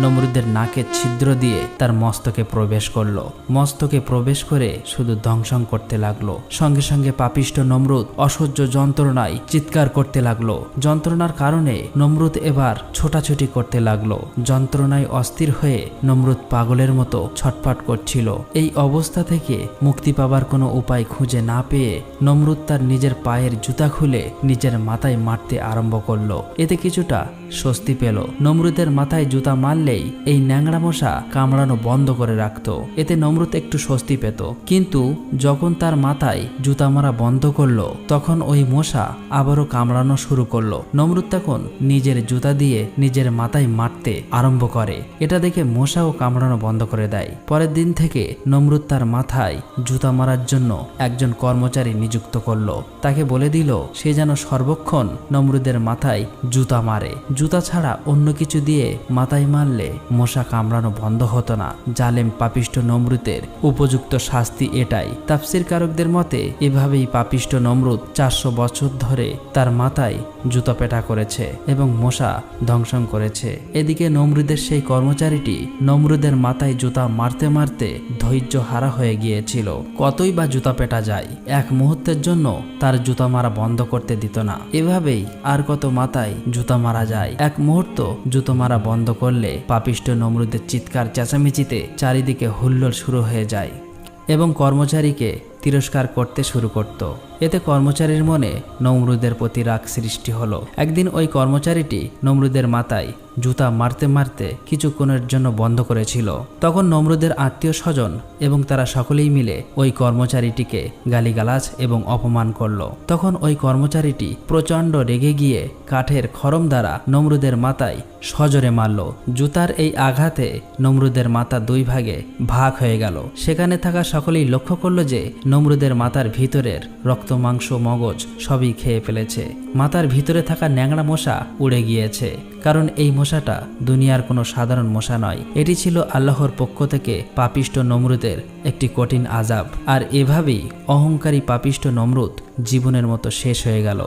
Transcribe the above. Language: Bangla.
নমরুদের নাকে ছিদ্র দিয়ে তার মস্তকে প্রবেশ করলো। মস্তকে প্রবেশ করে শুধু দংশন করতে লাগলো। সঙ্গে সঙ্গে পাপিষ্ঠ নমরুদ অসহ্য যন্ত্রণায় চিৎকার করতে লাগলো। যন্ত্রণার কারণে নমরুদ এবার ছোটাছুটি করতে লাগলো। যন্ত্রণায় অস্থির হয়ে নমরুদ পাগলের মতো ছটফট করছিল। এই অবস্থা থেকে মুক্তি পাবার কোনো উপায় খুঁজে না পেয়ে নমরুদ তার নিজের পায়ের জুতা খুলে নিজের মাথায় মারতে আরম্ভ করলো। এতে কিছুটা স্বস্তি পেল। নমরুদের মাথায় জুতা মারলেই এই ন্যাংরা মশা কামড়ানো বন্ধ করে রাখত। এতে নমরুদ একটু স্বস্তি পেত। কিন্তু যখন তার মাথায় জুতা মারা বন্ধ করলো তখন ওই মশা আবারও কামড়ানো শুরু করলো। নমরুদ তখন নিজের জুতা দিয়ে নিজের মাথায় মারতে আরম্ভ করে। এটা দেখে মশাও কামড়ানো বন্ধ করে দেয়। পরের দিন থেকে নমরুদ তার মাথায় জুতা মারার জন্য একজন কর্মচারী নিযুক্ত করলো। তাকে বলে দিল সে যেন সর্বক্ষণ নমরুদের মাথায় জুতা মারে। জুতা ছাড়া অন্য কিছু দিয়ে মাথায় মারলে মশা কামড়ানো বন্ধ হতো না। জালেম পাপিষ্ঠ নমরুদের উপযুক্ত শাস্তি এটাই। তাফসীরকারকদের মতে এভাবেই পাপিষ্ঠ নমরুদ 400 বছর ধরে তার মাথায় জুতা পেটা করেছে এবং মশা ধ্বংসন করেছে। এদিকে নমরুদের সেই কর্মচারীটি নমরুদের মাথায় জুতা মারতে মারতে ধৈর্য হারা হয়ে গিয়েছিল। কতই বা জুতা পেটা যায়, এক মুহূর্তের জন্য তার জুতা মারা বন্ধ করতে দিত না। এভাবেই আর কত মাথায় জুতা মারা যায়। এক মুহূর্ত জুতো মারা বন্ধ করলে পাপিষ্ঠ নমরুদের চিৎকার চেঁচামেচিতে চারিদিকে হুল্লোড় শুরু হয়ে যায় এবং কর্মচারীকে তিরস্কার করতে শুরু করত। এতে কর্মচারীর মনে নমরুদের প্রতি রাগ সৃষ্টি হলো। একদিন ওই কর্মচারীটি নমরুদের মাথায় জুতা মারতে মারতে কিছুক্ষণের জন্য বন্ধ করেছিল। তখন নমরুদের আত্মীয় স্বজন এবং তারা সকলেই মিলে ওই কর্মচারীটিকে গালিগালাজ এবং অপমান করলো। তখন ওই কর্মচারীটি প্রচণ্ড রেগে গিয়ে কাঠের খড়ম দ্বারা নমরুদের মাথায় সজোরে মারল। জুতার এই আঘাতে নমরুদের মাথা দুই ভাগে ভাগ হয়ে গেল। সেখানে থাকা সকলেই লক্ষ্য করলো যে নমরুদের মাথার ভিতরের রক্ত, মাংস, মগজ সবই খেয়ে ফেলেছে। মাথার ভিতরে থাকা ন্যাংরা মশা উড়ে গিয়েছে, কারণ এই মশাটা দুনিয়ার কোনো সাধারণ মশা নয়। এটি ছিল আল্লাহর পক্ষ থেকে পাপিষ্ঠ নমরুদের একটি কঠিন আযাব। আর এভাবেই অহংকারী পাপিষ্ঠ নমরুদ জীবনের মতো শেষ হয়ে গেল।